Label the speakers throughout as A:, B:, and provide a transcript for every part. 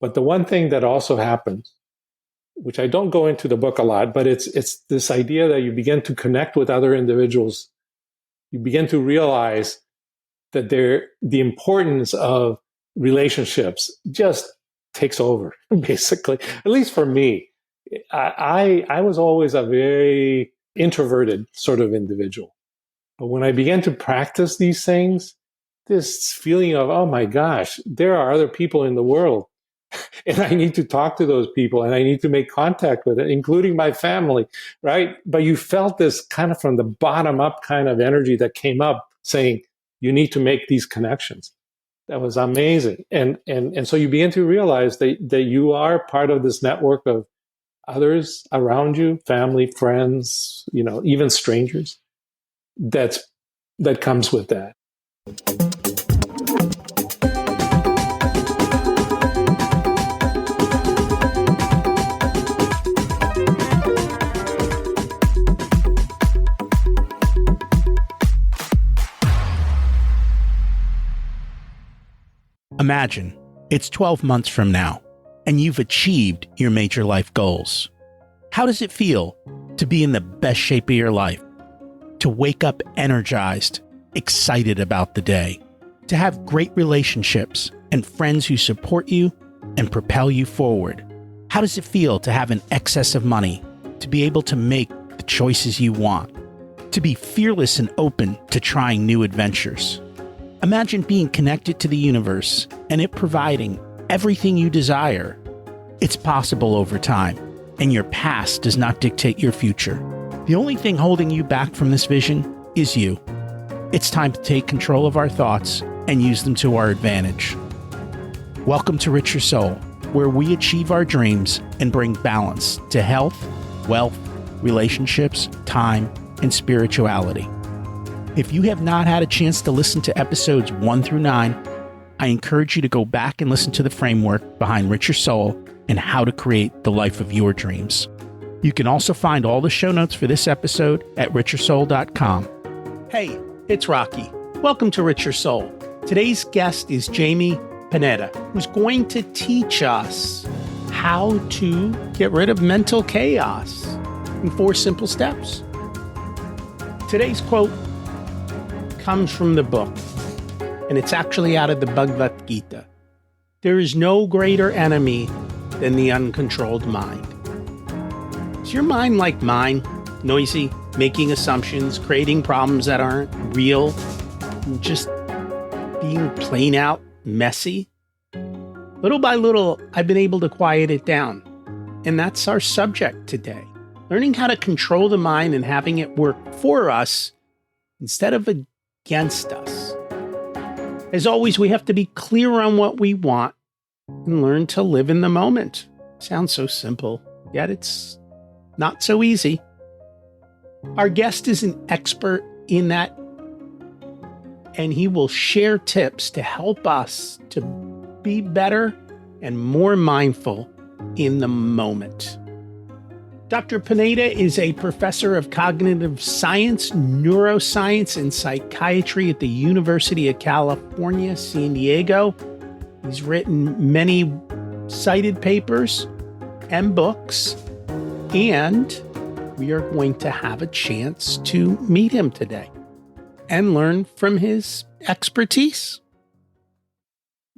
A: But the one thing that also happens, which I don't go into the book a lot, but it's this idea that you begin to connect with other individuals. You begin to realize that the importance of relationships just takes over, basically. At least for me, I was always a very introverted sort of individual. But when I began to practice these things, this feeling of, oh my gosh, there are other people in the world. And I need to talk to those people and I need to make contact with it, including my family, right? But you felt this kind of from the bottom up kind of energy that came up saying, you need to make these connections. That was amazing. And so you begin to realize that you are part of this network of others around you, family, friends, even strangers. That comes with that.
B: Imagine it's 12 months from now, and you've achieved your major life goals. How does it feel to be in the best shape of your life? To wake up energized, excited about the day? To have great relationships and friends who support you and propel you forward? How does it feel to have an excess of money? To be able to make the choices you want? To be fearless and open to trying new adventures? Imagine being connected to the universe and it providing everything you desire. It's possible over time, and your past does not dictate your future. The only thing holding you back from this vision is you. It's time to take control of our thoughts and use them to our advantage. Welcome to Rich Your Soul, where we achieve our dreams and bring balance to health, wealth, relationships, time, and spirituality. If you have not had a chance to listen to episodes 1 through 9, I encourage you to go back and listen to the framework behind Rich Your Soul and how to create the life of your dreams. You can also find all the show notes for this episode at richyoursoul.com. Hey, it's Rocky. Welcome to Rich Your Soul. Today's guest is Jaime Pineda, who's going to teach us how to get rid of mental chaos in 4 simple steps. Today's quote comes from the book, and it's actually out of the Bhagavad Gita. There is no greater enemy than the uncontrolled mind. Is your mind like mine? Noisy, making assumptions, creating problems that aren't real, and just being plain out messy? Little by little, I've been able to quiet it down. And that's our subject today. Learning how to control the mind and having it work for us instead of against us. As always, we have to be clear on what we want and learn to live in the moment. Sounds so simple, yet it's not so easy. Our guest is an expert in that, and he will share tips to help us to be better and more mindful in the moment. Dr. Pineda is a professor of cognitive science, neuroscience, and psychiatry at the University of California, San Diego. He's written many cited papers and books, and we are going to have a chance to meet him today and learn from his expertise.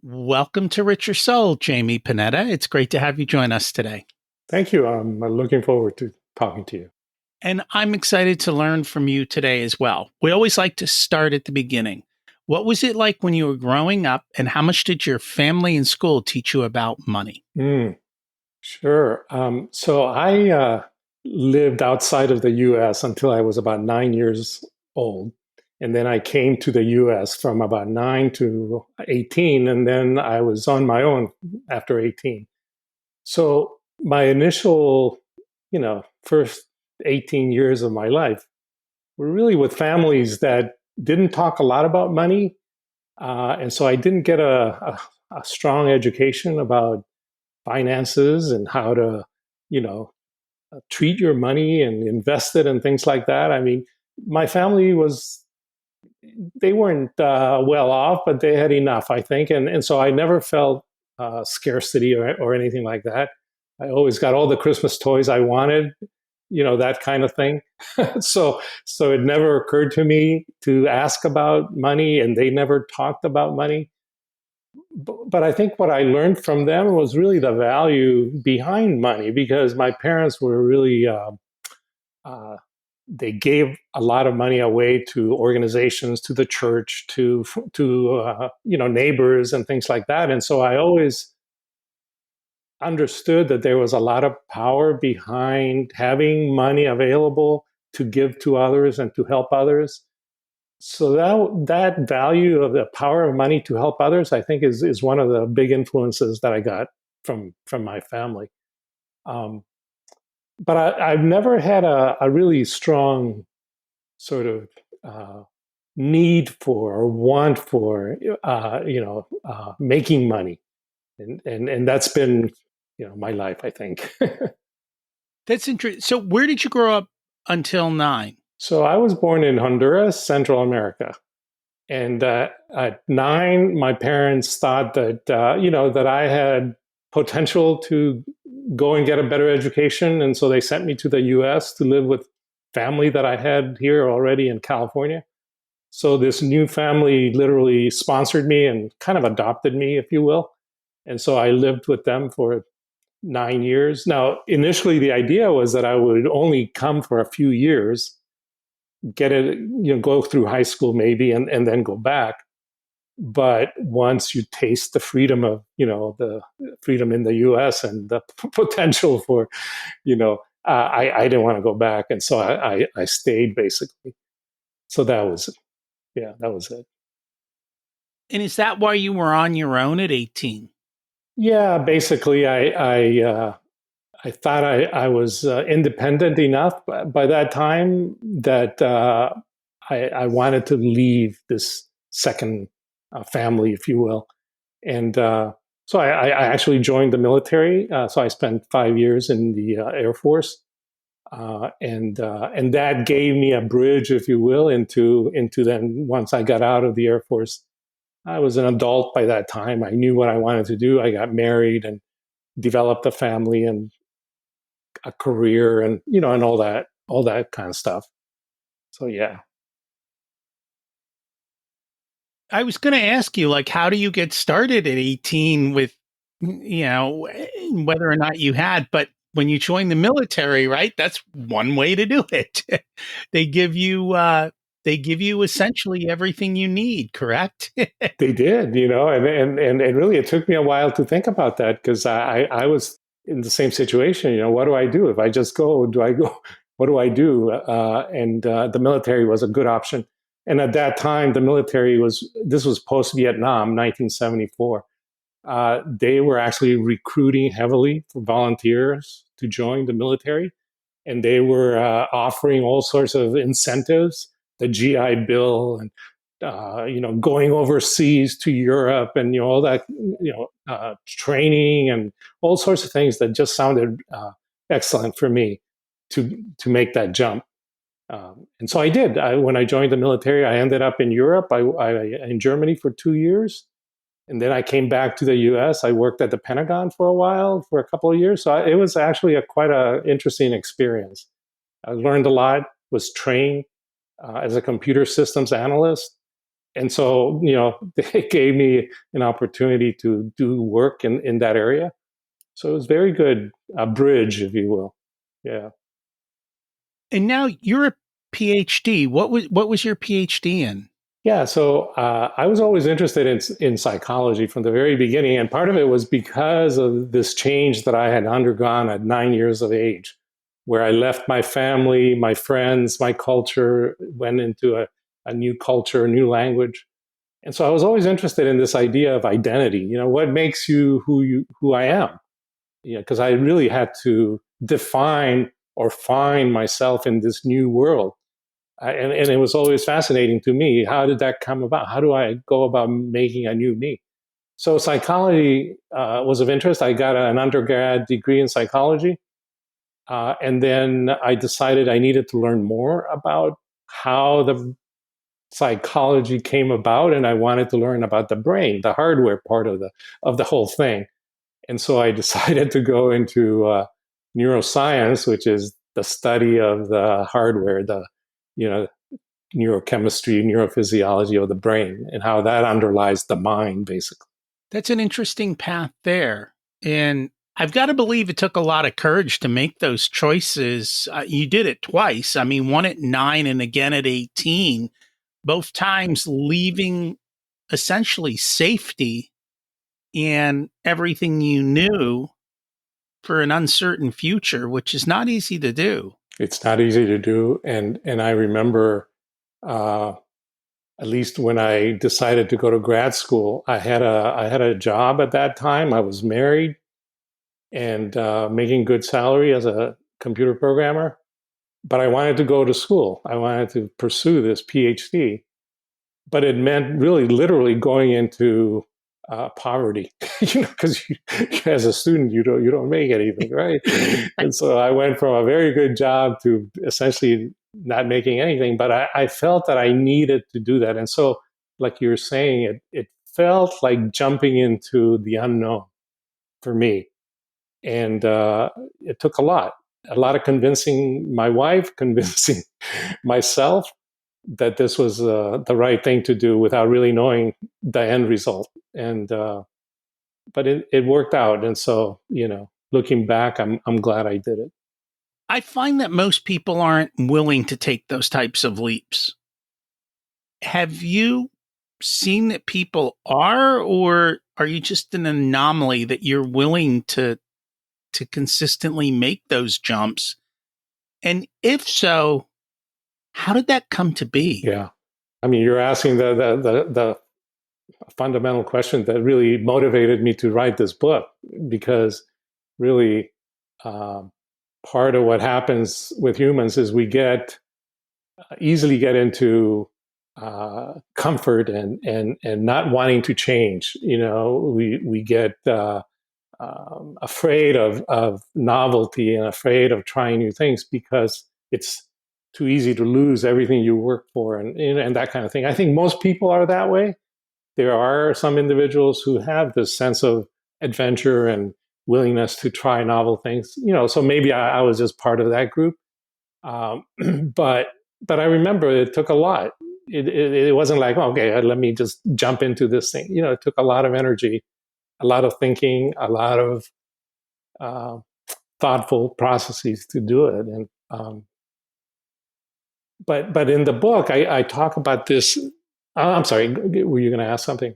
B: Welcome to Rich Your Soul, Jaime Pineda. It's great to have you join us today.
A: Thank you. I'm looking forward to talking to you.
B: And I'm excited to learn from you today as well. We always like to start at the beginning. What was it like when you were growing up, and how much did your family and school teach you about money?
A: Sure. So I lived outside of the U.S. until I was about 9 years old. And then I came to the U.S. from about 9 to 18. And then I was on my own after 18. So my initial, first 18 years of my life were really with families that didn't talk a lot about money. And so I didn't get a strong education about finances and how to, treat your money and invest it and things like that. I mean, my family they weren't well off, but they had enough, I think. And so I never felt scarcity or anything like that. I always got all the Christmas toys I wanted, that kind of thing. So it never occurred to me to ask about money, and they never talked about money. But I think what I learned from them was really the value behind money, because my parents were really uh, they gave a lot of money away to organizations, to the church, to neighbors and things like that. And so I always understood that there was a lot of power behind having money available to give to others and to help others. So that value of the power of money to help others, I think, is one of the big influences that I got from my family. Um, but I've never had a really strong sort of need for or want for making money, and that's been my life, I think.
B: That's interesting. So, where did you grow up until 9?
A: So I was born in Honduras, Central America. And at 9, my parents thought that that I had potential to go and get a better education, and so they sent me to the U.S. to live with family that I had here already in California. So this new family literally sponsored me and kind of adopted me, if you will. And so I lived with them for 9 years. Now, initially, the idea was that I would only come for a few years, get it, go through high school maybe, and then go back. But once you taste the freedom of, the freedom in the U.S. and the potential for, I didn't want to go back, and so I stayed basically. So that was it.
B: And is that why you were on your own at 18?
A: Yeah, basically, I thought I was independent enough by that time that I wanted to leave this second family, if you will. And so I actually joined the military. So I spent 5 years in the Air Force. And that gave me a bridge, if you will, into then once I got out of the Air Force. I was an adult by that time. I knew what I wanted to do. I got married and developed a family and a career, and and all that kind of stuff. So yeah.
B: I was going to ask you, like, how do you get started at 18 with, whether or not you had, but when you join the military, right? That's one way to do it. they give you, they give you essentially everything you need, correct?
A: They did, and really it took me a while to think about that, because I was in the same situation. What do I do if I just go? Do I go? What do I do? And the military was a good option. And at that time, the military this was post Vietnam, 1974. They were actually recruiting heavily for volunteers to join the military, and they were offering all sorts of incentives, the GI Bill, and going overseas to Europe, and all that, training and all sorts of things that just sounded excellent for me to make that jump. And so I did. When I joined the military, I ended up in Europe. In Germany for 2 years, and then I came back to the U.S. I worked at the Pentagon for a while, for a couple of years. So it was actually quite an interesting experience. I learned a lot. Was trained as a computer systems analyst. And so, they gave me an opportunity to do work in that area. So it was very good, a bridge, if you will. Yeah.
B: And now you're a PhD. What was your PhD in?
A: Yeah. So I was always interested in psychology from the very beginning. And part of it was because of this change that I had undergone at 9 years of age, where I left my family, my friends, my culture, went into a new culture, a new language. And so I was always interested in this idea of identity. What makes you who I am? Because I really had to define or find myself in this new world. And it was always fascinating to me. How did that come about? How do I go about making a new me? So psychology was of interest. I got an undergrad degree in psychology. And then I decided I needed to learn more about how the psychology came about, and I wanted to learn about the brain, the hardware part of the whole thing. And so I decided to go into neuroscience, which is the study of the hardware, the, you know, neurochemistry, neurophysiology of the brain, and how that underlies the mind, basically.
B: That's an interesting path there. And I've got to believe it took a lot of courage to make those choices. You did it twice. I mean, one at 9 and again at 18, both times leaving essentially safety and everything you knew for an uncertain future, which is not easy to do.
A: It's not easy to do. And I remember, uh, at least when I decided to go to grad school, I had a job at that time. I was married and making good salary as a computer programmer, but I wanted to go to school. I wanted to pursue this PhD, but it meant really literally going into poverty, because as a student you don't make anything, right? And so I went from a very good job to essentially not making anything. But I felt that I needed to do that, and so, like you're saying, it felt like jumping into the unknown for me, and it took a lot of convincing my wife, convincing myself that this was the right thing to do without really knowing the end result. And but it worked out, and so, looking back, I'm glad I did it.
B: I find that most people aren't willing to take those types of leaps. Have you seen that people are, or are you just an anomaly that you're willing to consistently make those jumps? And if so, how did that come to be?
A: Yeah, I mean, you're asking the fundamental question that really motivated me to write this book, because really, um, part of what happens with humans is we get easily get into comfort and not wanting to change. We get afraid of novelty and afraid of trying new things because it's too easy to lose everything you work for, and that kind of thing. I think most people are that way. There are some individuals who have this sense of adventure and willingness to try novel things. So maybe I was just part of that group. Um, but but I remember it took a lot. It wasn't like, oh, okay, let me just jump into this thing. It took a lot of energy, a lot of thinking, a lot of uh, thoughtful processes to do it. And but in the book, I talk about this. I'm sorry, were you going to ask something?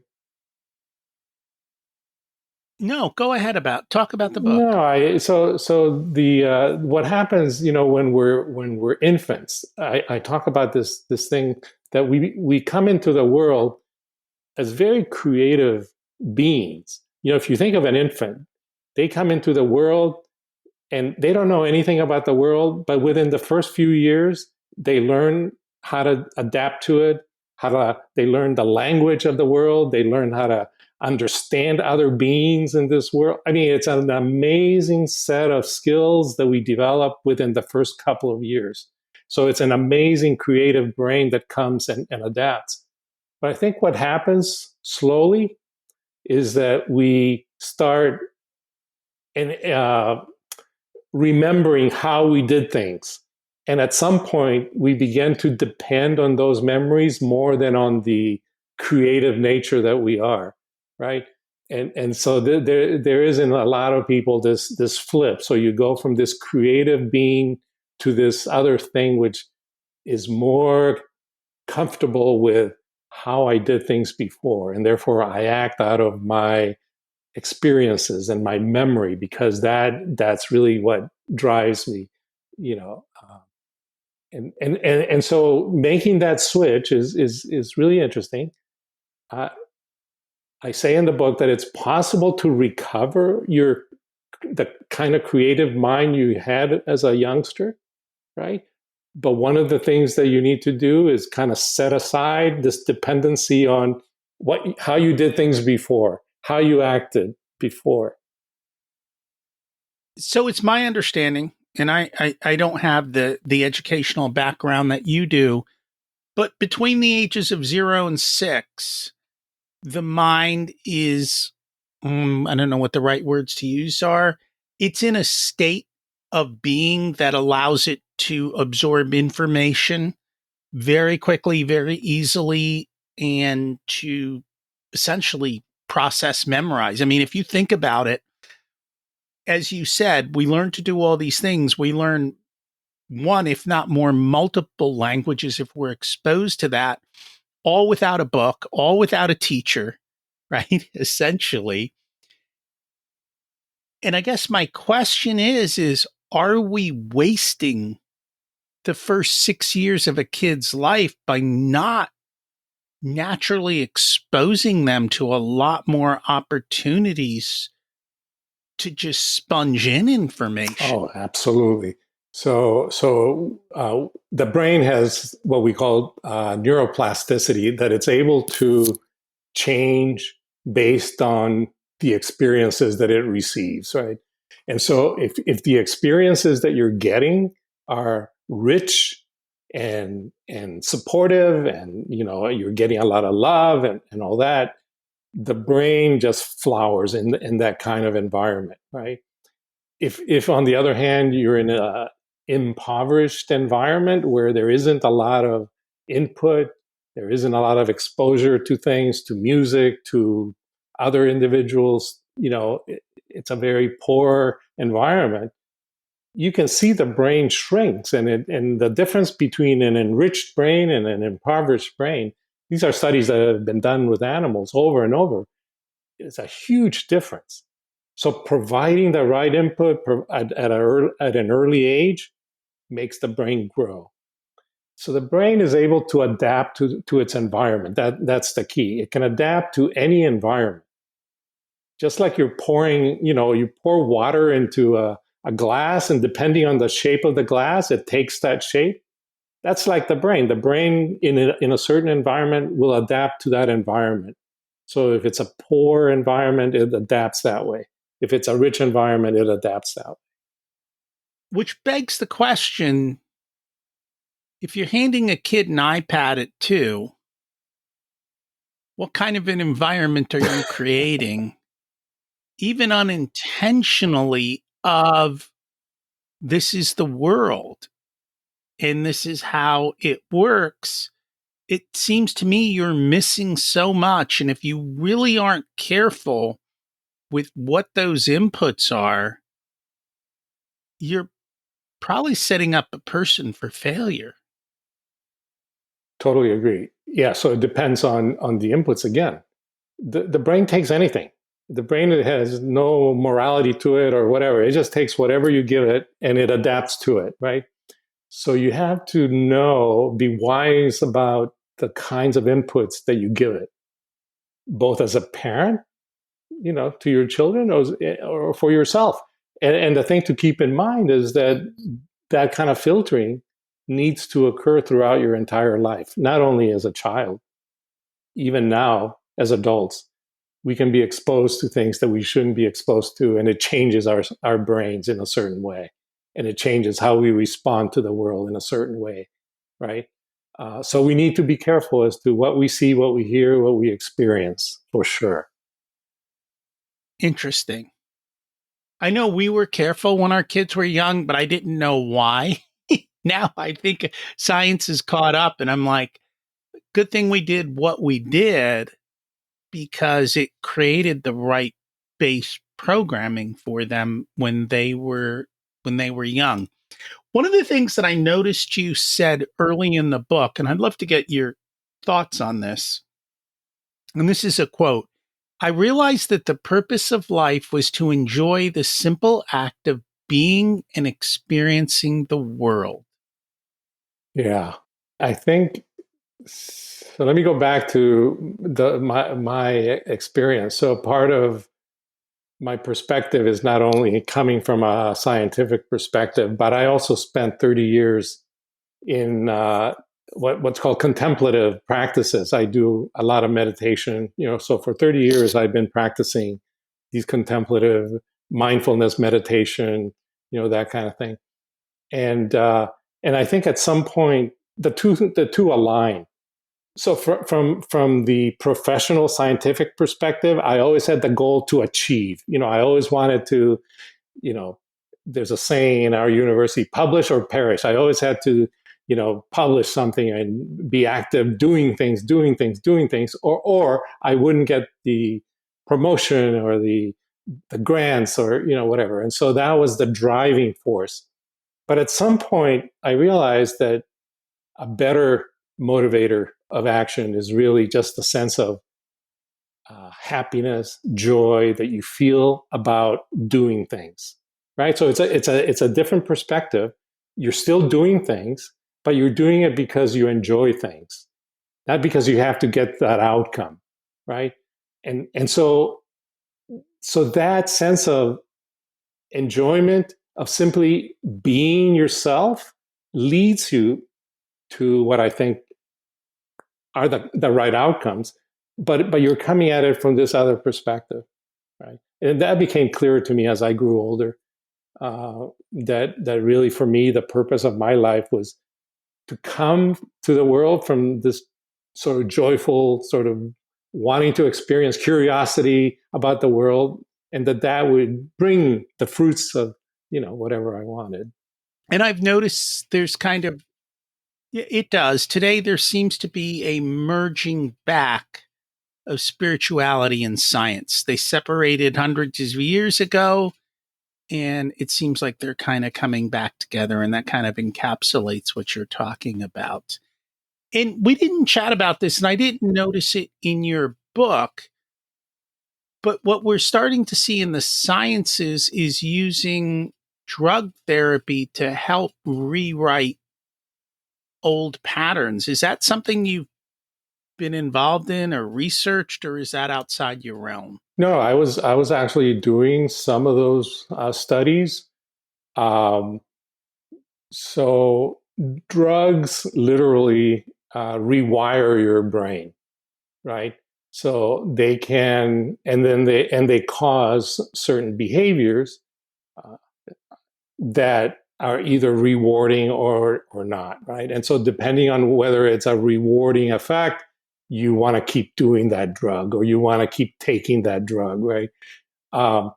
B: No, go ahead talk about the book.
A: No, so the what happens, when we're infants. I talk about this thing that we come into the world as very creative beings. If you think of an infant, they come into the world and they don't know anything about the world, but within the first few years, they learn how to adapt to it, they learn the language of the world, they learn how to understand other beings in this world. I mean, it's an amazing set of skills that we develop within the first couple of years. So it's an amazing creative brain that comes and adapts. But I think what happens slowly is that we start and remembering how we did things. And at some point, we begin to depend on those memories more than on the creative nature that we are, right? And so there is in a lot of people this flip. So you go from this creative being to this other thing, which is more comfortable with how I did things before, and therefore I act out of my experiences and my memory, because that's really what drives me, you know. And so making that switch is really interesting. Uh, I say in the book that it's possible to recover the kind of creative mind you had as a youngster, right? But one of the things that you need to do is kind of set aside this dependency on how you did things before, how you acted before.
B: So it's my understanding, and I don't have the educational background that you do, but between the ages of 0 and 6, the mind is I don't know what the right words to use are. It's in a state of being that allows it to absorb information very quickly, very easily, and to essentially process, memorize. I mean, if you think about it, as you said, we learn to do all these things. We learn one, if not more, multiple languages if we're exposed to that, all without a book, all without a teacher, right? Essentially. And I guess my question is are we wasting the first 6 years of a kid's life by not naturally exposing them to a lot more opportunities to just sponge in information?
A: Oh, absolutely. The brain has what we call neuroplasticity, that it's able to change based on the experiences that it receives, right? And so if the experiences that you're getting are rich and supportive, and you're getting a lot of love and all that, the brain just flowers in that kind of environment, right? If on the other hand you're in a impoverished environment where there isn't a lot of input, there isn't a lot of exposure to things, to music, to other individuals, it's a very poor environment. You can see the brain shrinks, and the difference between an enriched brain and an impoverished brain. These are studies that have been done with animals over and over. It's a huge difference. So providing the right input at an early age makes the brain grow. So the brain is able to adapt to its environment. That's the key. It can adapt to any environment. Just like you're pouring, you pour water into a glass, and depending on the shape of the glass, it takes that shape. That's like the brain. The brain in a certain environment will adapt to that environment. So if it's a poor environment, it adapts that way. If it's a rich environment, it adapts that way.
B: Which begs the question, if you're handing a kid an iPad at 2, what kind of an environment are you creating, even unintentionally, of this is the world and this is how it works? It seems to me you're missing so much. And if you really aren't careful with what those inputs are, you're probably setting up a person for failure.
A: Totally agree. Yeah, so it depends on the inputs again. The brain takes anything. The brain has no morality to it or whatever. It just takes whatever you give it and it adapts to it, right? So you have to be wise about the kinds of inputs that you give it, both as a parent, to your children, or for yourself. And the thing to keep in mind is that kind of filtering needs to occur throughout your entire life, not only as a child, even now as adults. We can be exposed to things that we shouldn't be exposed to, and it changes our brains in a certain way, and it changes how we respond to the world in a certain way, right? So we need to be careful as to what we see, what we hear, what we experience, for sure.
B: Interesting. I know we were careful when our kids were young, but I didn't know why. Now I think science is caught up, and I'm like, good thing we did what we did, because it created the right base programming for them when they were young. One of the things that I noticed you said early in the book, and I'd love to get your thoughts on this, and this is a quote: I realized that the purpose of life was to enjoy the simple act of being and experiencing the world.
A: Yeah, I think so. Let me go back to my experience. So part of my perspective is not only coming from a scientific perspective, but I also spent 30 years in what's called contemplative practices. I do a lot of meditation, so for 30 years I've been practicing these contemplative mindfulness meditation, that kind of thing. And I think at some point the two align. So from the professional scientific perspective, I always had the goal to achieve. I always wanted to, you know, there's a saying in our university, publish or perish. I always had to, publish something and be active, doing things, or I wouldn't get the promotion or the grants or, whatever. And so that was the driving force. But at some point, I realized that a better motivator of action is really just the sense of happiness, joy that you feel about doing things, right? So it's a different perspective. You're still doing things, but you're doing it because you enjoy things, not because you have to get that outcome, right? And so that sense of enjoyment of simply being yourself leads you to what I think are the right outcomes, but you're coming at it from this other perspective, right? And that became clearer to me as I grew older. That really, for me, the purpose of my life was to come to the world from this sort of joyful, sort of wanting to experience curiosity about the world, and that would bring the fruits of whatever I wanted.
B: And I've noticed there's kind of, it does. Today, there seems to be a merging back of spirituality and science. They separated hundreds of years ago, and it seems like they're kind of coming back together, and that kind of encapsulates what you're talking about. And we didn't chat about this, and I didn't notice it in your book, but what we're starting to see in the sciences is using drug therapy to help rewrite old patterns. Is that something you've been involved in or researched, or is that outside your realm?
A: No, I was actually doing some of those studies. Um, so drugs literally rewire your brain, right? So they can, and then they cause certain behaviors uh, that are either rewarding or not, right? And so depending on whether it's a rewarding effect, you want to keep doing that drug or you want to keep taking that drug, right? Um,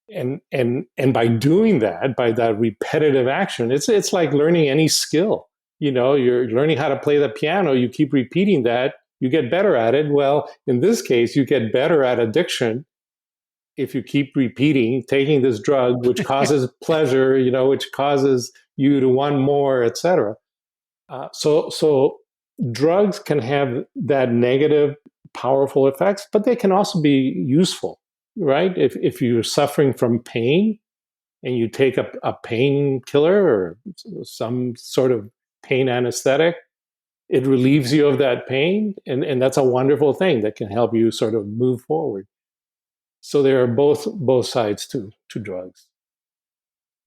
A: and by doing that, by that repetitive action, it's like learning any skill. You're learning how to play the piano. You keep repeating that, you get better at it. Well, in this case, you get better at addiction if you keep repeating taking this drug, which causes pleasure, which causes you to want more, etc. So drugs can have that negative, powerful effects, but they can also be useful, right? If you're suffering from pain and you take a painkiller or some sort of pain anesthetic, it relieves you of that pain, and that's a wonderful thing that can help you sort of move forward. So there are both sides to drugs.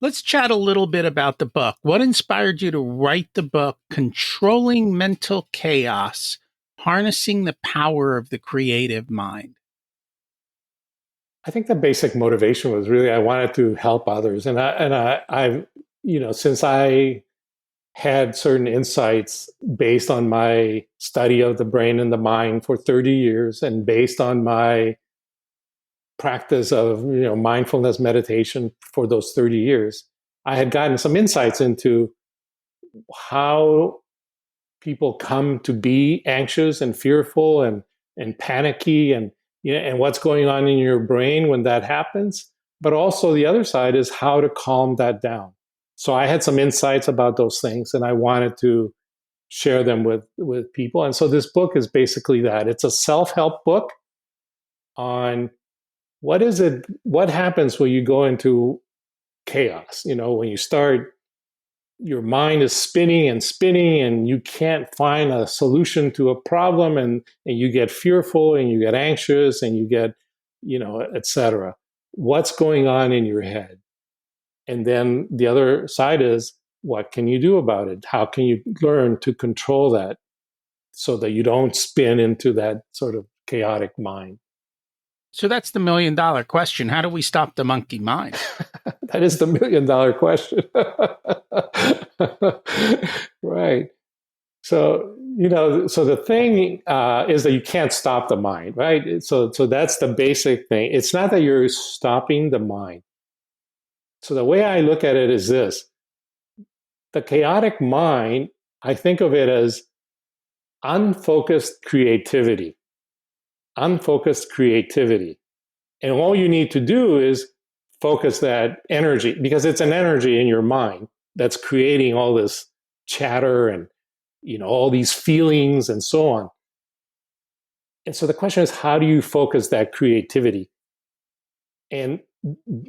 B: Let's chat a little bit about the book. What inspired you to write the book, Controlling Mental Chaos, Harnessing the Power of the Creative Mind?
A: I think the basic motivation was really I wanted to help others, I've since I had certain insights based on my study of the brain and the mind for 30 years, and based on my practice of mindfulness meditation for those 30 years, I had gotten some insights into how people come to be anxious and fearful and panicky, and what's going on in your brain when that happens. But also the other side is how to calm that down. So I had some insights about those things, and I wanted to share them with people. And so this book is basically that. It's a self-help book on what happens when you go into chaos. When you start, your mind is spinning and spinning and you can't find a solution to a problem, and you get fearful and you get anxious and you get, etc. What's going on in your head? And then the other side is, what can you do about it? How can you learn to control that so that you don't spin into that sort of chaotic mind?
B: So that's the $1 million question. How do we stop the monkey mind?
A: That is the $1 million question. Right. So, So the thing is that you can't stop the mind, right? So that's the basic thing. It's not that you're stopping the mind. So the way I look at it is this: the chaotic mind, I think of it as unfocused creativity. Unfocused creativity. And all you need to do is focus that energy, because it's an energy in your mind that's creating all this chatter and all these feelings and so on. And so the question is, how do you focus that creativity? And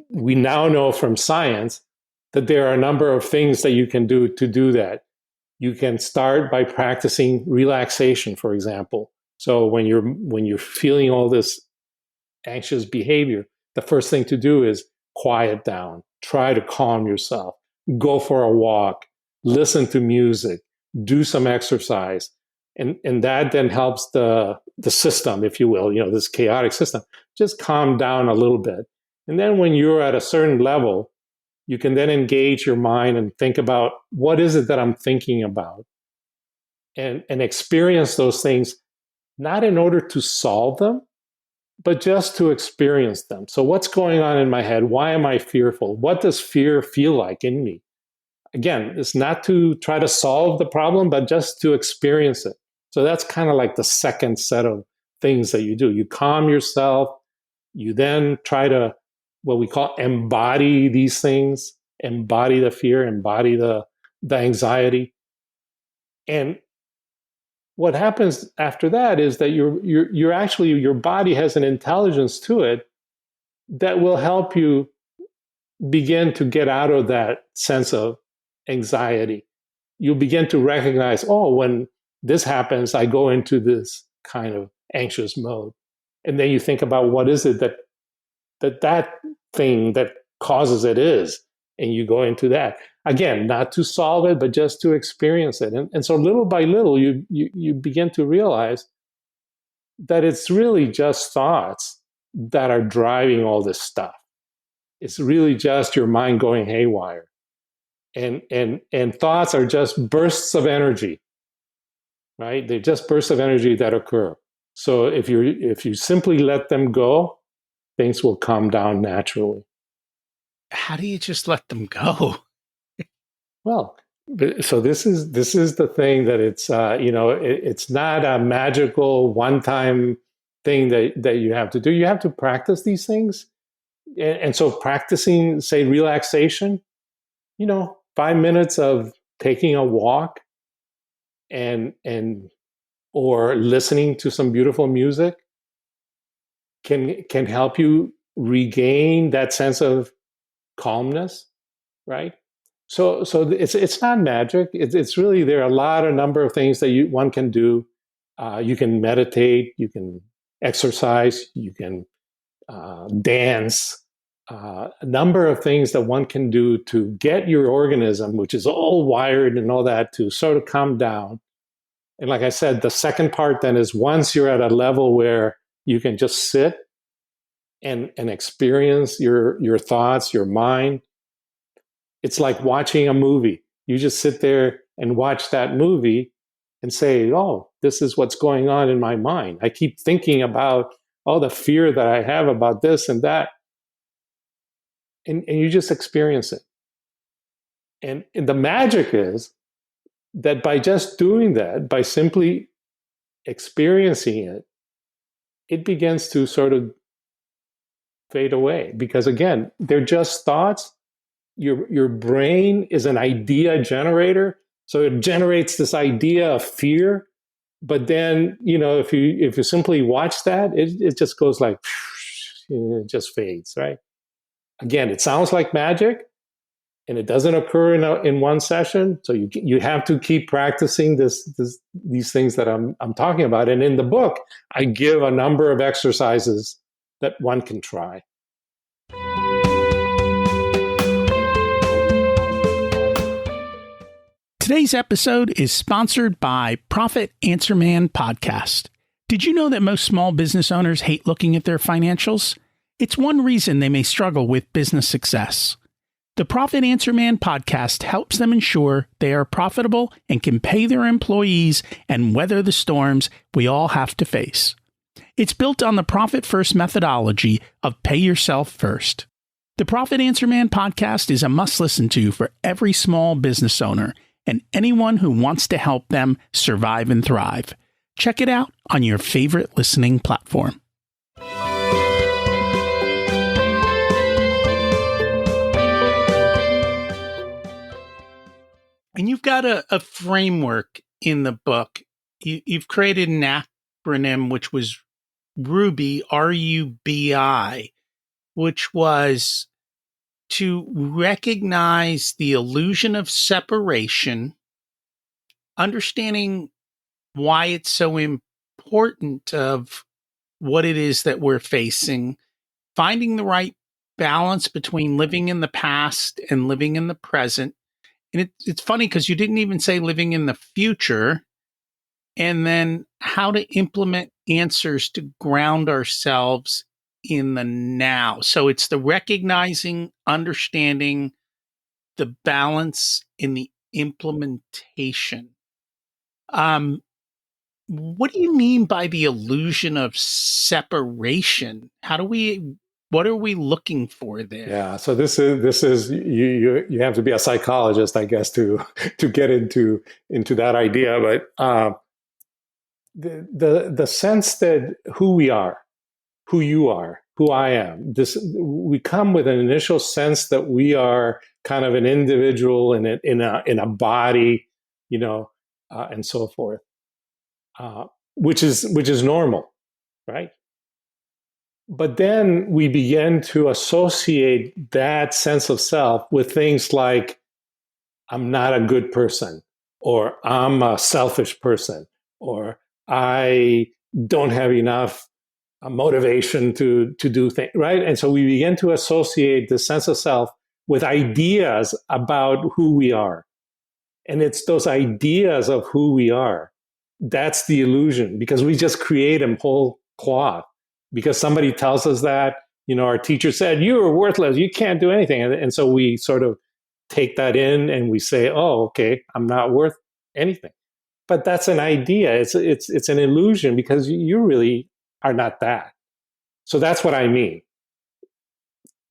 A: we now know from science that there are a number of things that you can do to do that. You can start by practicing relaxation, for example. So when you're feeling all this anxious behavior, the first thing to do is quiet down, try to calm yourself, go for a walk, listen to music, do some exercise. And that then helps the system, if you will, this chaotic system, just calm down a little bit. And then when you're at a certain level, you can then engage your mind and think about, what is it that I'm thinking about? And experience those things, not in order to solve them, but just to experience them. So what's going on in my head? Why am I fearful? What does fear feel like in me? Again, it's not to try to solve the problem, but just to experience it. So that's kind of like the second set of things that you do. You calm yourself. You then try to, what we call, embody these things, embody the fear, embody the anxiety. And what happens after that is that you're actually, your body has an intelligence to it that will help you begin to get out of that sense of anxiety. You'll begin to recognize, oh, when this happens, I go into this kind of anxious mode. And then you think about, what is it that thing that causes it is, and you go into that. Again, not to solve it, but just to experience it. And so little by little, you begin to realize that it's really just thoughts that are driving all this stuff. It's really just your mind going haywire. And thoughts are just bursts of energy, right? They're just bursts of energy that occur. So if you simply let them go, things will calm down naturally.
B: How do you just let them go?
A: Well, so this is the thing, that it's it's not a magical one-time thing that you have to do. You have to practice these things, and so practicing, say, relaxation, 5 minutes of taking a walk, and or listening to some beautiful music can help you regain that sense of calmness, right? So it's not magic. It's really, there are a number of things that one can do. You can meditate, you can exercise, you can dance. A number of things that one can do to get your organism, which is all wired and all that, to sort of calm down. And like I said, the second part then is, once you're at a level where you can just sit and experience your thoughts, your mind. It's like watching a movie. You just sit there and watch that movie and say, oh, this is what's going on in my mind. I keep thinking about all the fear that I have about this and that. And you just experience it. And the magic is that by just doing that, by simply experiencing it, it begins to sort of fade away. Because again, they're just thoughts. Your brain is an idea generator, so it generates this idea of fear. But then, if you simply watch that, it just goes like, it just fades, right? Again, it sounds like magic, and it doesn't occur in one session. So you have to keep practicing these things that I'm talking about. And in the book, I give a number of exercises that one can try.
B: Today's episode is sponsored by Profit Answer Man Podcast. Did you know that most small business owners hate looking at their financials? It's one reason they may struggle with business success. The Profit Answer Man podcast helps them ensure they are profitable and can pay their employees and weather the storms we all have to face. It's built on the Profit First methodology of pay yourself first. The Profit Answer Man podcast is a must listen to for every small business owner and anyone who wants to help them survive and thrive. Check it out on your favorite listening platform. And you've got a framework in the book. You've created an acronym, which was RUBI, R-U-B-I, which was to recognize the illusion of separation, understanding why it's so important of what it is that we're facing, finding the right balance between living in the past and living in the present. And it's funny because you didn't even say living in the future, and then how to implement answers to ground ourselves in the now. So it's the recognizing, understanding, the balance in the implementation. What do you mean by the illusion of separation? What are we looking for there?
A: Yeah, so this is you have to be a psychologist, I guess, to get into that idea. But the sense that who we are, who you are, who I am, we come with an initial sense that we are kind of an individual in a body, and so forth, which is normal, right? But then we begin to associate that sense of self with things like, I'm not a good person, or I'm a selfish person, or I don't have enough motivation to do things, right? And so we begin to associate the sense of self with ideas about who we are. And it's those ideas of who we are. That's the illusion, because we just create them whole cloth. Because somebody tells us that, our teacher said, you're worthless, you can't do anything. And so we sort of take that in and we say, oh, okay, I'm not worth anything. But that's an idea. It's an illusion, because you really are not that. So that's what I mean.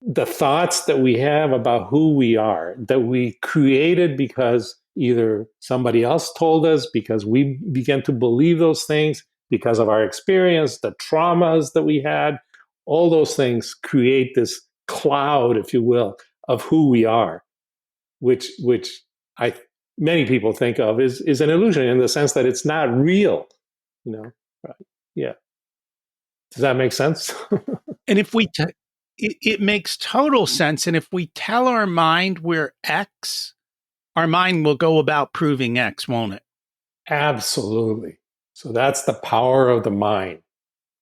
A: The thoughts that we have about who we are, that we created because either somebody else told us, because we began to believe those things, because of our experience, the traumas that we had, all those things create this cloud, if you will, of who we are, which many people think of is an illusion, in the sense that it's not real, Right? Yeah. Does that make sense?
B: And if it makes total sense. And if we tell our mind we're X, our mind will go about proving X, won't it?
A: Absolutely. So that's the power of the mind.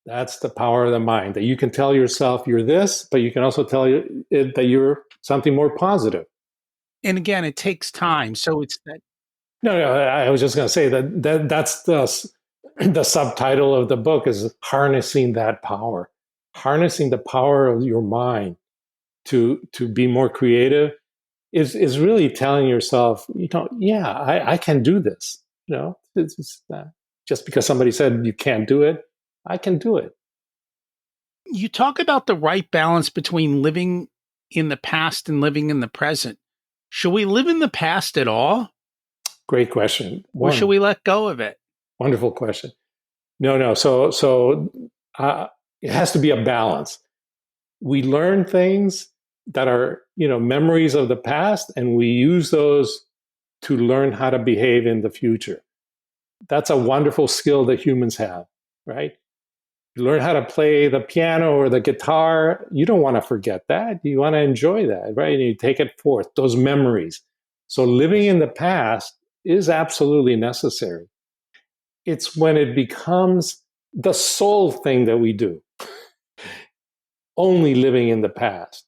A: That's the power of the mind, that you can tell yourself you're this, but you can also tell that you're something more positive.
B: And again, it takes time. So it's that.
A: No, I was just going to say that's the subtitle of the book is harnessing that power, harnessing the power of your mind to be more creative is really telling yourself, yeah, I can do this. It's just because somebody said you can't do it, I can do it.
B: You talk about the right balance between living in the past and living in the present. Should we live in the past at all?
A: Great question.
B: Or should we let go of it?
A: Wonderful question. No. So it has to be a balance. We learn things that are, memories of the past, and we use those to learn how to behave in the future. That's a wonderful skill that humans have, right? You learn how to play the piano or the guitar. You don't want to forget that. You want to enjoy that, right? And you take it forth, those memories. So living in the past is absolutely necessary. It's when it becomes the sole thing that we do, only living in the past.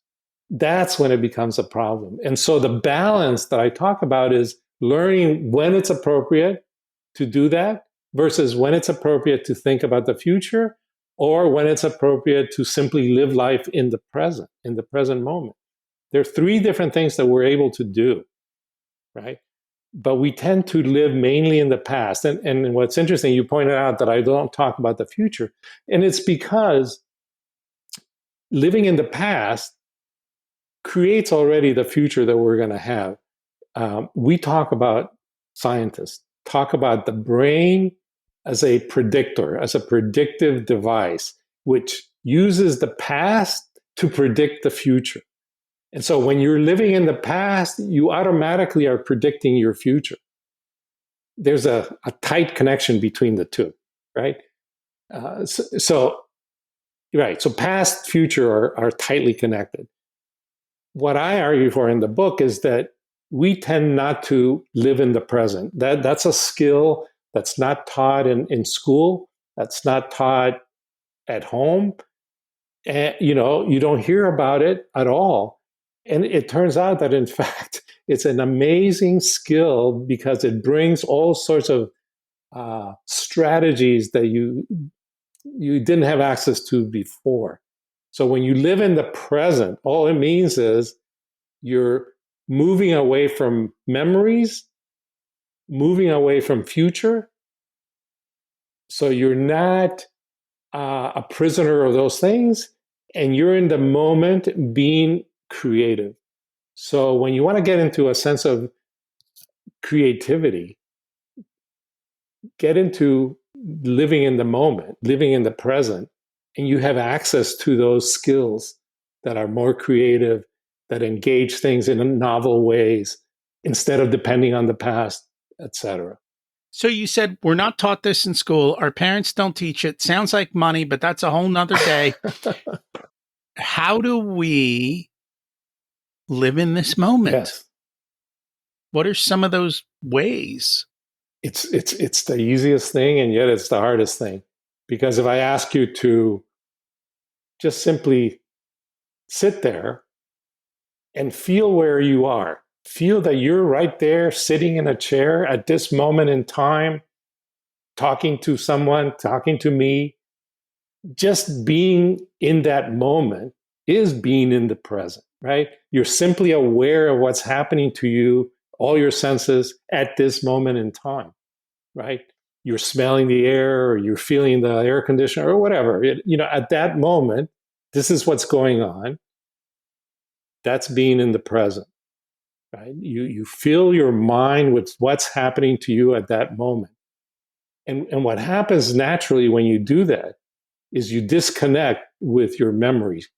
A: That's when it becomes a problem. And so the balance that I talk about is learning when it's appropriate to do that versus when it's appropriate to think about the future, or when it's appropriate to simply live life in the present moment. There are three different things that we're able to do, right? But we tend to live mainly in the past. And what's interesting, you pointed out that I don't talk about the future. And it's because living in the past creates already the future that we're going to have. We talk about, scientists talk about the brain as a predictor, as a predictive device, which uses the past to predict the future. And so when you're living in the past, you automatically are predicting your future. There's a tight connection between the two, right? Right. So past, future are tightly connected. What I argue for in the book is that we tend not to live in the present. That's a skill that's not taught in school. That's not taught at home. And, you don't hear about it at all. And it turns out that, in fact, it's an amazing skill because it brings all sorts of strategies that you didn't have access to before. So when you live in the present, all it means is you're moving away from memories, moving away from future. So you're not a prisoner of those things, and you're in the moment being creative. So when you want to get into a sense of creativity, get into living in the moment, living in the present, and you have access to those skills that are more creative, that engage things in novel ways instead of depending on the past, etc.
B: So you said we're not taught this in school. Our parents don't teach it. Sounds like money, but that's a whole nother day. How do we live in this moment?
A: Yes.
B: What are some of those ways?
A: It's the easiest thing, and yet it's the hardest thing. Because if I ask you to just simply sit there and feel where you are, feel that you're right there sitting in a chair at this moment in time, talking to someone, talking to me, just being in that moment is being in the present, right? You're simply aware of what's happening to you, all your senses at this moment in time, right? You're smelling the air, or you're feeling the air conditioner, or whatever. At that moment, this is what's going on. That's being in the present, right? You fill your mind with what's happening to you at that moment. And what happens naturally when you do that is you disconnect with your memories.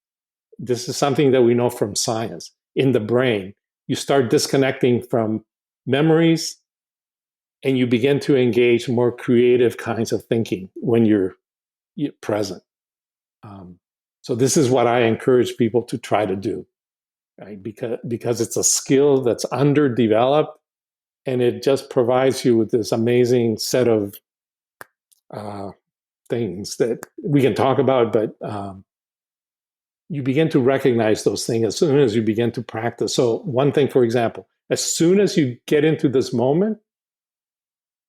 A: This is something that we know from science. In the brain, you start disconnecting from memories, and you begin to engage more creative kinds of thinking when you're present. So this is what I encourage people to try to do, right? Because it's a skill that's underdeveloped, and it just provides you with this amazing set of things that we can talk about, but you begin to recognize those things as soon as you begin to practice. So one thing, for example, as soon as you get into this moment,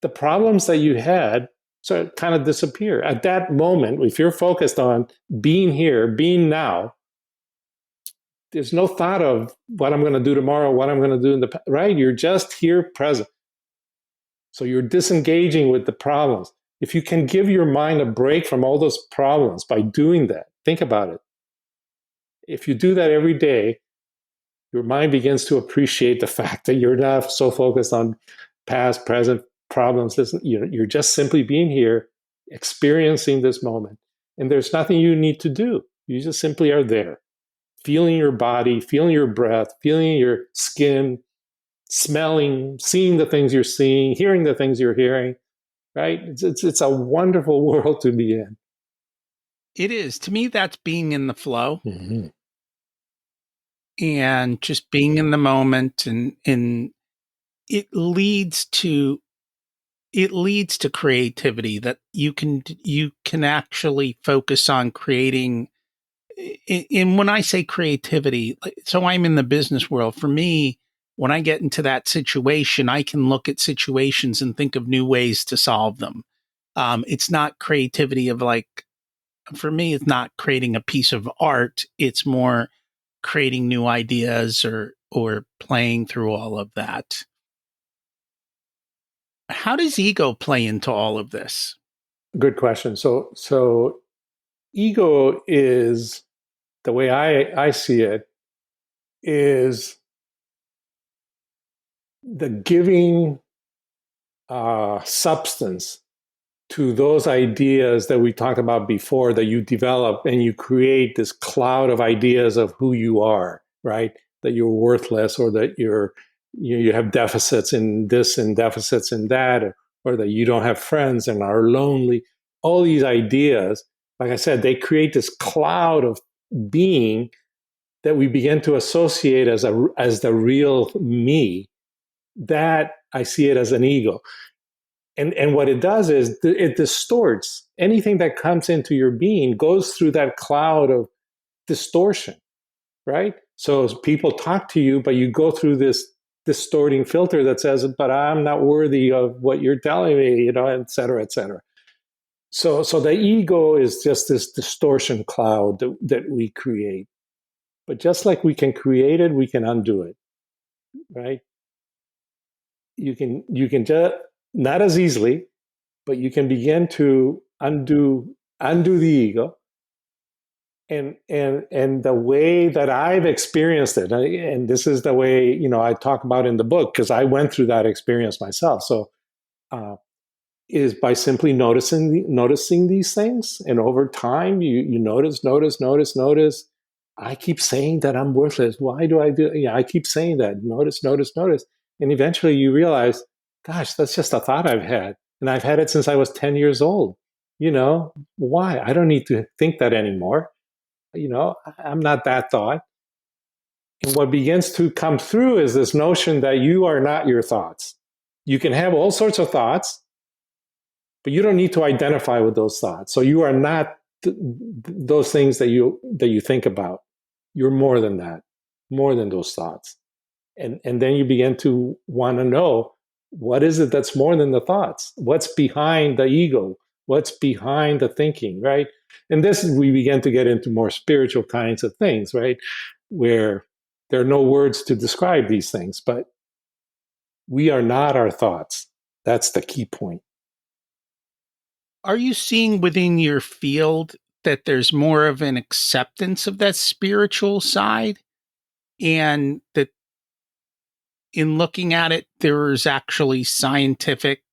A: the problems that you had sort of kind of disappear. At that moment, if you're focused on being here, being now, there's no thought of what I'm going to do tomorrow, what I'm going to do in the past, right? You're just here present. So you're disengaging with the problems. If you can give your mind a break from all those problems by doing that, think about it. If you do that every day, your mind begins to appreciate the fact that you're not so focused on past, present problems. You're just simply being here, experiencing this moment. And there's nothing you need to do. You just simply are there, feeling your body, feeling your breath, feeling your skin, smelling, seeing the things you're seeing, hearing the things you're hearing, right? It's a wonderful world to be in.
B: It is. To me, that's being in the flow.
A: Mm-hmm.
B: And just being in the moment, and it leads to creativity, that you can actually focus on creating. And when I say creativity, so I'm in the business world. For me, when I get into that situation, I can look at situations and think of new ways to solve them. It's not creativity of, like, for me, it's not creating a piece of art. It's more creating new ideas or playing through all of that. How does ego play into all of this?
A: Good question. So ego is, the way I see it, is the giving substance to those ideas that we talked about before, that you develop and you create this cloud of ideas of who you are, right? That you're worthless, or that you have deficits in this and deficits in that, or that you don't have friends and are lonely. All these ideas, like I said, they create this cloud of being that we begin to associate as the real me. That I see it as an ego. And what it does is it distorts anything that comes into your being, goes through that cloud of distortion, right? So as people talk to you, but you go through this distorting filter that says, but I'm not worthy of what you're telling me, et cetera, et cetera. So the ego is just this distortion cloud that we create. But just like we can create it, we can undo it, right? You can just, not as easily, but you can begin to undo the ego. And the way that I've experienced it, and this is the way I talk about in the book, because I went through that experience myself. So uh, is by simply noticing these things, and over time you notice. I keep saying that I'm worthless. Why do I do? Yeah, I keep saying that. Notice, and eventually you realize, gosh, that's just a thought I've had, and I've had it since I was 10 years old. Why? I don't need to think that anymore. I'm not that thought. And what begins to come through is this notion that you are not your thoughts. You can have all sorts of thoughts, but you don't need to identify with those thoughts. So you are not those things that you think about. You're more than that, more than those thoughts. And then you begin to want to know, what is it that's more than the thoughts? What's behind the ego? What's behind the thinking, right? And this is, we begin to get into more spiritual kinds of things, right? Where there are no words to describe these things, but we are not our thoughts. That's the key point.
B: Are you seeing within your field that there's more of an acceptance of that spiritual side, and that in looking at it, there is actually scientific,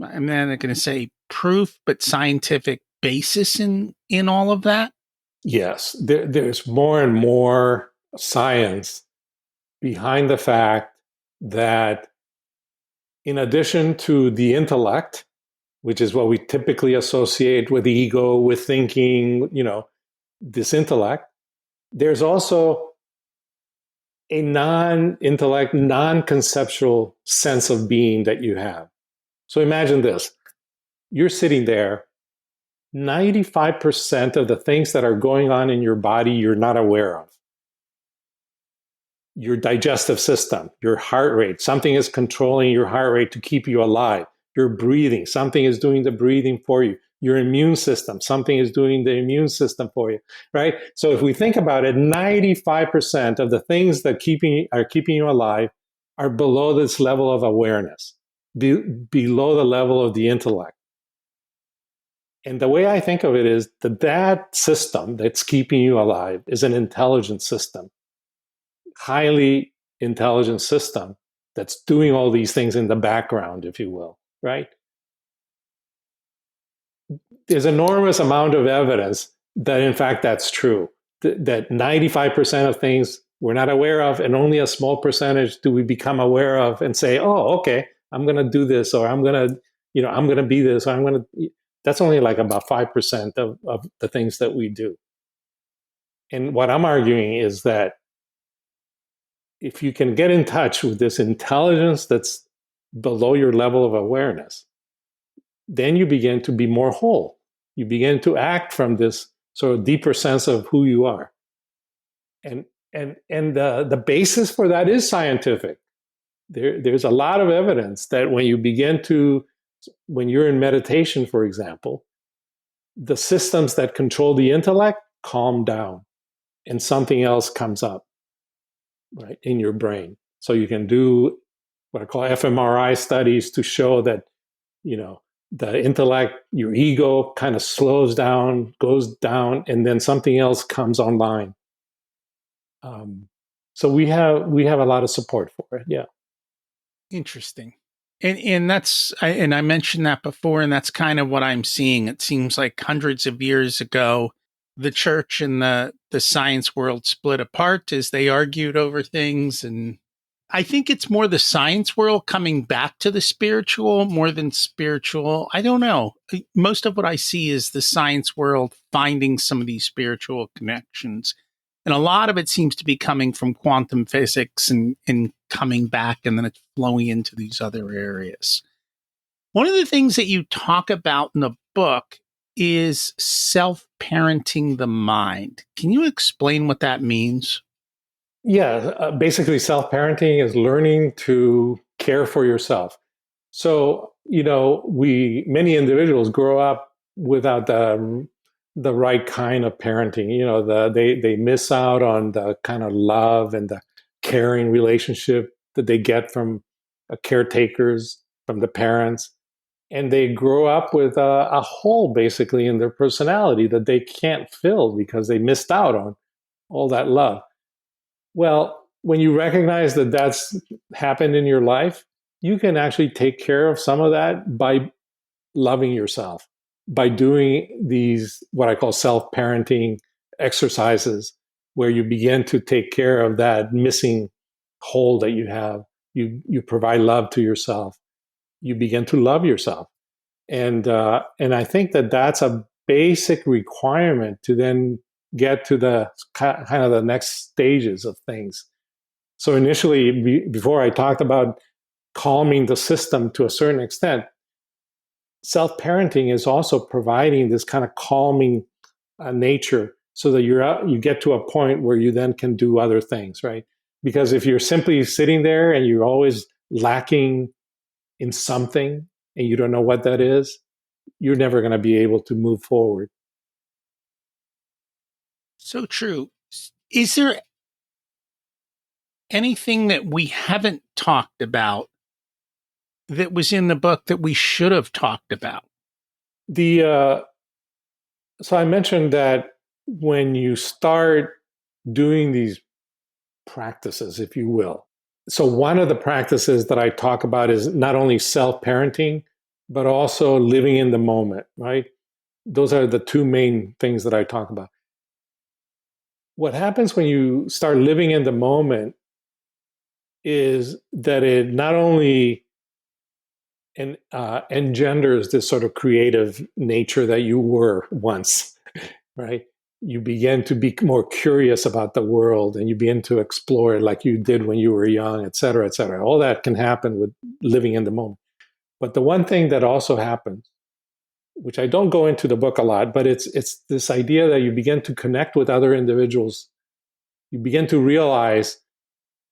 B: I'm not going to say proof, but scientific basis in all of that?
A: Yes, there's more and more science behind the fact that, in addition to the intellect, which is what we typically associate with ego, with thinking, this intellect, there's also a non-intellect, non-conceptual sense of being that you have. So imagine this. You're sitting there, 95% of the things that are going on in your body you're not aware of. Your digestive system, your heart rate, something is controlling your heart rate to keep you alive. Your breathing, something is doing the breathing for you. Your immune system, something is doing the immune system for you, right? So if we think about it, 95% of the things that are keeping you alive are below this level of awareness, below the level of the intellect. And the way I think of it is that system that's keeping you alive is an intelligent system, highly intelligent system that's doing all these things in the background, if you will, right? There's enormous amount of evidence that, in fact, that's true. That 95% of things we're not aware of, and only a small percentage do we become aware of and say, oh, okay, I'm going to do this, or I'm going to be this, or I'm going to. That's only like about 5% of the things that we do. And what I'm arguing is that if you can get in touch with this intelligence that's below your level of awareness, then you begin to be more whole. You begin to act from this sort of deeper sense of who you are. And the basis for that is scientific. There's a lot of evidence that when you're in meditation, for example, the systems that control the intellect calm down. and something else comes up, right, in your brain. So you can do what I call fMRI studies to show that, you know, the intellect, your ego kind of slows down, goes down, and then something else comes online. So we have a lot of support for it. Yeah.
B: Interesting. And that's and I mentioned that before, and that's kind of what I'm seeing. It seems like hundreds of years ago, the church and the science world split apart as they argued over things. And I think it's more the science world coming back to the spiritual more than spiritual. I don't know. Most of what I see is the science world finding some of these spiritual connections. And a lot of it seems to be coming from quantum physics and coming back, and then it's flowing into these other areas. One of the things that you talk about in the book is self parenting the mind. Can you explain what that means?
A: Yeah. Basically, self parenting is learning to care for yourself. So, many individuals grow up without the right kind of parenting. They miss out on the kind of love and the caring relationship that they get from caretakers, from the parents, and they grow up with a hole basically in their personality that they can't fill because they missed out on all that love. Well, when you recognize that that's happened in your life, you can actually take care of some of that by loving yourself, by doing these, what I call self parenting exercises, where you begin to take care of that missing hole that you have. You provide love to yourself. You begin to love yourself. And I think that that's a basic requirement to then get to the kind of the next stages of things. So initially, before I talked about calming the system to a certain extent, self-parenting is also providing this kind of calming nature, so that you get to a point where you then can do other things, right? Because if you're simply sitting there and you're always lacking in something and you don't know what that is, you're never going to be able to move forward.
B: So true. Is there anything that we haven't talked about that was in the book that we should have talked about?
A: The So I mentioned that when you start doing these practices, if you will, so one of the practices that I talk about is not only self-parenting, but also living in the moment, right? Those are the two main things that I talk about. What happens when you start living in the moment is that it not only engenders this sort of creative nature that you were once, right? You begin to be more curious about the world and you begin to explore it like you did when you were young, et cetera, et cetera. All that can happen with living in the moment. But the one thing that also happens, which I don't go into the book a lot, but it's this idea that you begin to connect with other individuals. You begin to realize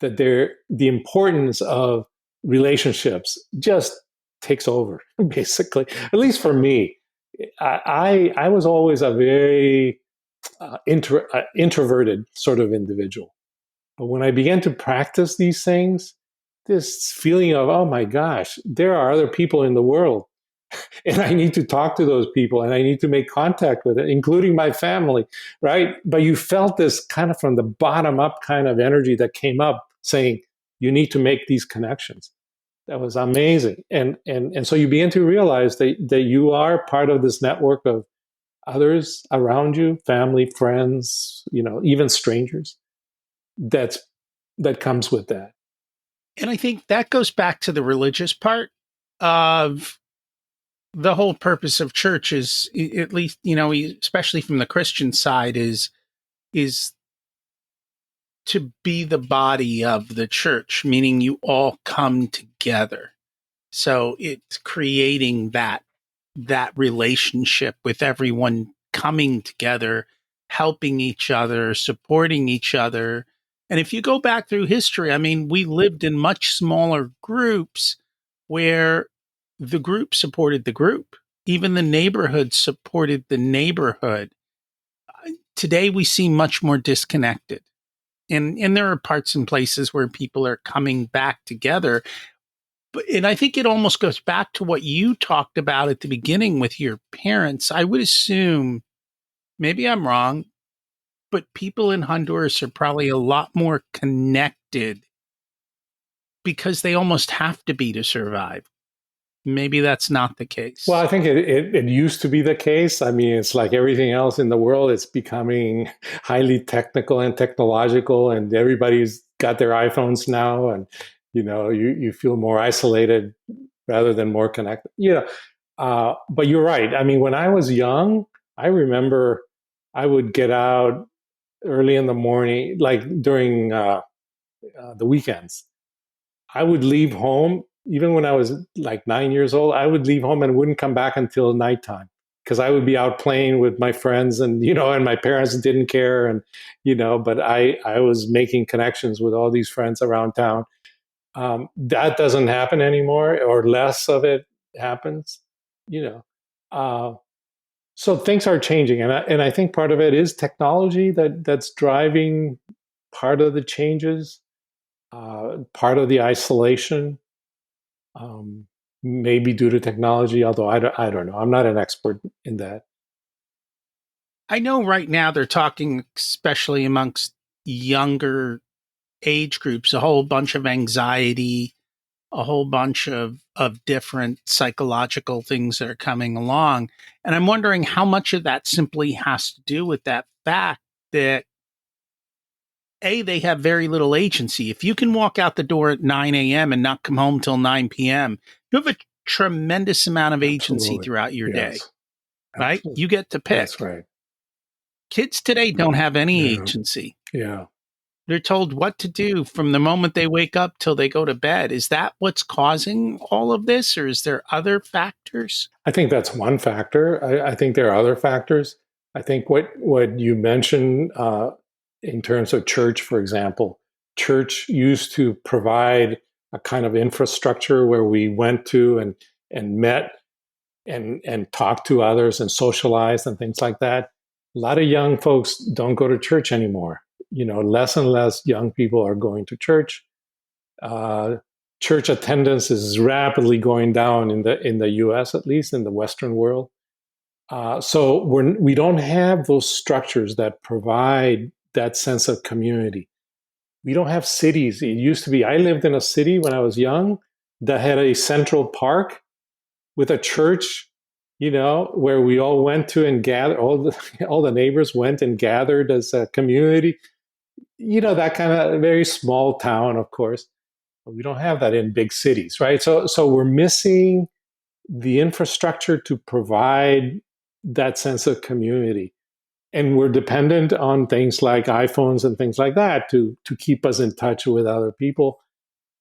A: that the importance of relationships just takes over, basically. At least for me, I was always a very introverted sort of individual. But when I began to practice these things, this feeling of, oh my gosh, there are other people in the world and I need to talk to those people and I need to make contact with it, including my family, right? But you felt this kind of from the bottom up kind of energy that came up saying, you need to make these connections. That was amazing. And so you begin to realize that you are part of this network of others around you, family, friends, even strangers. That's that comes with that.
B: And I think that goes back to the religious part of the whole purpose of church is, at least, especially from the Christian side, is to be the body of the church, meaning you all come together. So it's creating that relationship with everyone coming together, helping each other, supporting each other. And if you go back through history, I mean, we lived in much smaller groups where the group supported the group. Even the neighborhood supported the neighborhood. today we seem much more disconnected. And there are parts and places where people are coming back together. And I think it almost goes back to what you talked about at the beginning with your parents. I would assume, maybe I'm wrong, but people in Honduras are probably a lot more connected because they almost have to be to survive. Maybe that's not the
A: Well,
B: case.
A: I think it used to be the case. I mean, it's like everything else in the world, it's becoming highly technical and technological, and everybody's got their iPhones now, and you feel more isolated rather than more connected. But you're right. I mean, when I was young, I remember I would get out early in the morning, like during the weekends. I would leave home, even when I was like 9 years old, I would leave home and wouldn't come back until nighttime because I would be out playing with my friends and my parents didn't care. But I was making connections with all these friends around town. That doesn't happen anymore, or less of it happens, you know. Uh, so things are changing. And I think part of it is technology that's driving part of the changes, part of the isolation, um, maybe due to technology, although I don't know. I'm not an expert in that.
B: I know right now they're talking, especially amongst younger age groups, a whole bunch of anxiety, a whole bunch of different psychological things that are coming along. And I'm wondering how much of that simply has to do with that fact that they have very little agency. If you can walk out the door at 9 a.m. and not come home till 9 p.m., you have a tremendous amount of agency
A: Absolutely.
B: throughout your day,
A: Yes.
B: right?
A: Absolutely.
B: You get to
A: That's
B: pick.
A: right.
B: Kids today don't have any
A: Yeah.
B: agency.
A: Yeah.
B: They're told what to do from the moment they wake up till they go to bed. Is that what's causing all of this, or is there other factors?
A: I think that's one factor. I think there are other factors. I think what you mentioned in terms of church, for example, church used to provide a kind of infrastructure where we went to and met and talked to others and socialized and things like that. A lot of young folks don't go to church anymore. Less and less young people are going to church. Uh, Church attendance is rapidly going down in the U.S., at least in the Western world. So we don't have those structures that provide that sense of community. We don't have cities. It used to be. I lived in a city when I was young that had a central park with a church, where we all went to and gather. All the neighbors went and gathered as a community. That kind of very small town, of course. But we don't have that in big cities, right? So we're missing the infrastructure to provide that sense of community. And we're dependent on things like iPhones and things like that to keep us in touch with other people.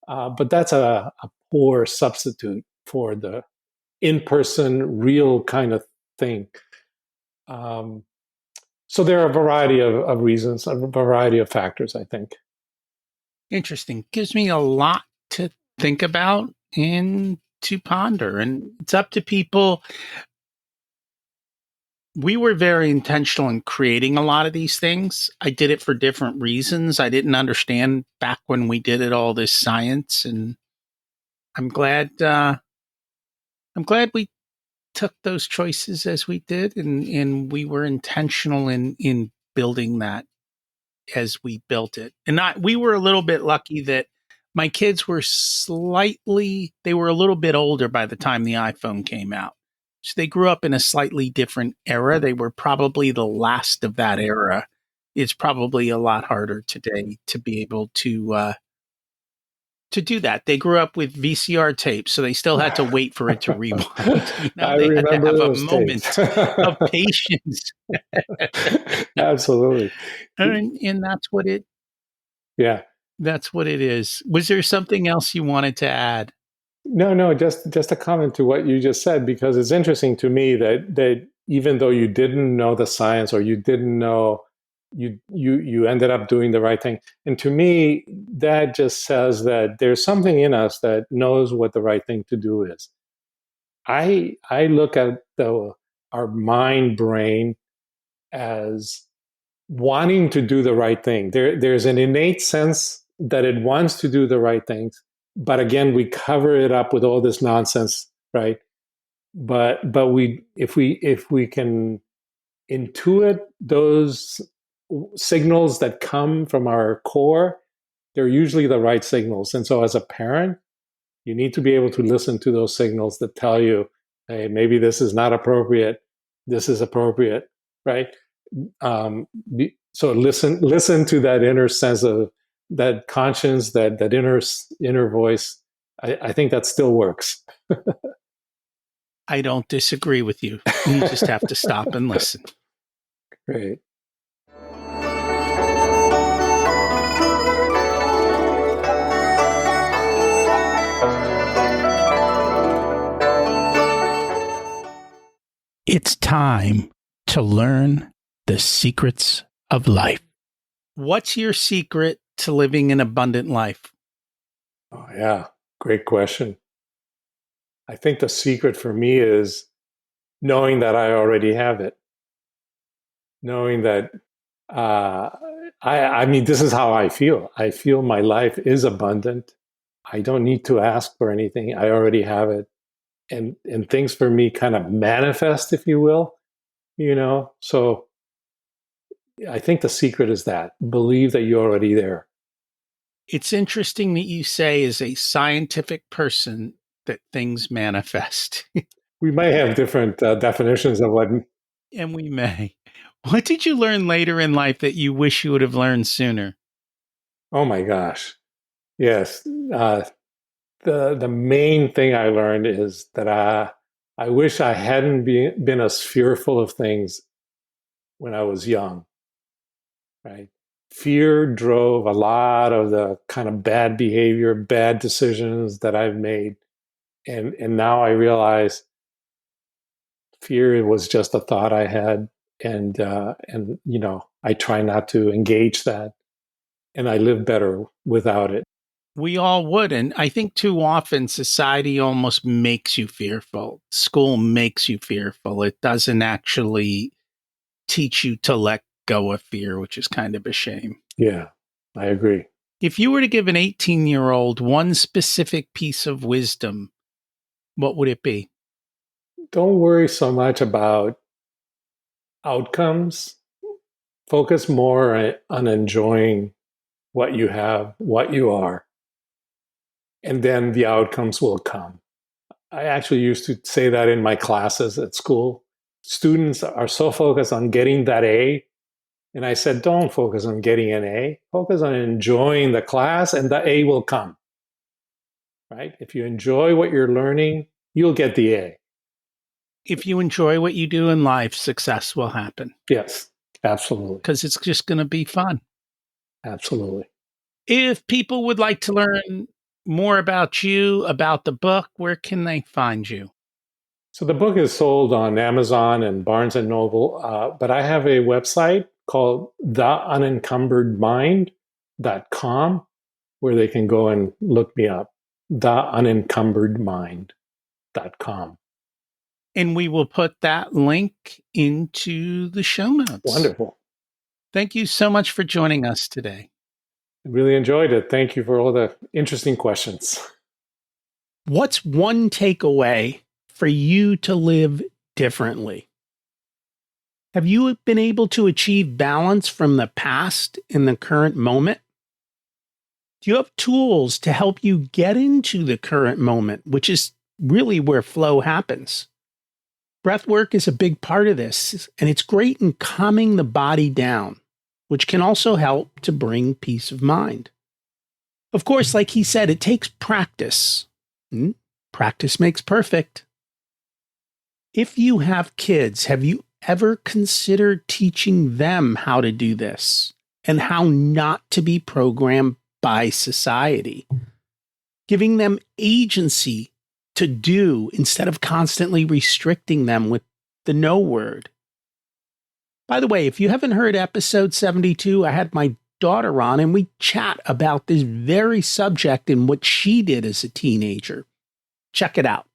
A: But that's a poor substitute for the in-person, real kind of thing. Um, so there are a variety of reasons, a variety of factors, I think.
B: Interesting. Gives me a lot to think about and to ponder. And it's up to people. We were very intentional in creating a lot of these things. I did it for different reasons. I didn't understand back when we did it all this science, and I'm glad. I'm glad we took those choices as we did, and we were intentional in building that as we built it. And not we were a little bit lucky that my kids were they were a little bit older by the time the iPhone came out. So they grew up in a slightly different era. They were probably the last of that era. It's probably a lot harder today to be able to do that. They grew up with VCR tapes, so they still had to wait for it to rewind. Now
A: I
B: they had to
A: remember
B: have a
A: those tapes.
B: moment of patience.
A: Absolutely.
B: And
A: Yeah.
B: that's what it is. Was there something else you wanted to add?
A: No, just a comment to what you just said, because it's interesting to me that even though you didn't know the science, or you didn't know, you ended up doing the right thing. And to me, that just says that there's something in us that knows what the right thing to do is. I look at our mind brain as wanting to do the right thing. There's an innate sense that it wants to do the right things, but again, we cover it up with all this nonsense, right? But if we can intuit those signals that come from our core, they're usually the right signals. And so as a parent, you need to be able to listen to those signals that tell you, hey, maybe this is not appropriate, this is appropriate, right? So listen to that inner sense of that conscience, that inner voice. I think that still works.
B: I don't disagree with you. You just have to stop and listen.
A: Great.
B: It's time to learn the secrets of life. What's your secret to living an abundant life?
A: Oh, yeah. Great question. I think the secret for me is knowing that I already have it. Knowing that, I mean, this is how I feel. I feel my life is abundant. I don't need to ask for anything. I already have it. And things for me kind of manifest, if you will, So I think the secret is that believe that you're already there.
B: It's interesting that you say, as a scientific person, that things manifest.
A: We might have different definitions of what.
B: And we may. What did you learn later in life that you wish you would have learned sooner?
A: Oh my gosh. Yes. The main thing I learned is that I wish I hadn't been as fearful of things when I was young, right? Fear drove a lot of the kind of bad behavior, bad decisions that I've made. And now I realize fear was just a thought I had. And I try not to engage that. And I live better without it.
B: We all would. And I think too often society almost makes you fearful. School makes you fearful. It doesn't actually teach you to let go of fear, which is kind of a shame.
A: Yeah, I agree.
B: If you were to give an 18-year-old one specific piece of wisdom, what would it be?
A: Don't worry so much about outcomes. Focus more on enjoying what you have, what you are, and then the outcomes will come. I actually used to say that in my classes at school. Students are so focused on getting that A. And I said, don't focus on getting an A. Focus on enjoying the class, and the A will come. Right? If you enjoy what you're learning, you'll get the A.
B: If you enjoy what you do in life, success will happen.
A: Yes, absolutely.
B: Because it's just going to be fun.
A: Absolutely.
B: If people would like to learn more about you, about the book, where can they find you?
A: So the book is sold on Amazon and Barnes and Noble, but I have a website called theunencumberedmind.com where they can go and look me up. Theunencumberedmind.com.
B: And we will put that link into the show notes.
A: Wonderful.
B: Thank you so much for joining us today.
A: I really enjoyed it. Thank you for all the interesting questions.
B: What's one takeaway for you to live differently? Have you been able to achieve balance from the past in the current moment? Do you have tools to help you get into the current moment, which is really where flow happens? Breath work is a big part of this, and it's great in calming the body down, which can also help to bring peace of mind. Of course, like he said, it takes practice. Practice makes perfect. If you have kids, have you ever considered teaching them how to do this and how not to be programmed by society? Giving them agency to do instead of constantly restricting them with the no word. By the way, if you haven't heard episode 72, I had my daughter on and we chat about this very subject and what she did as a teenager. Check it out.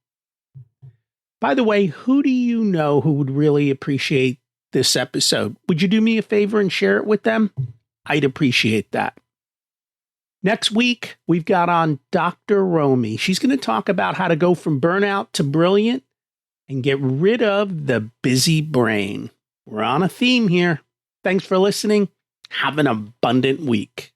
B: By the way, who do you know who would really appreciate this episode, would you do me a favor and share it with them? I'd appreciate that. Next week, we've got on Dr. Romy. She's going to talk about how to go from burnout to brilliant and get rid of the busy brain. We're on a theme here. Thanks for listening. Have an abundant week.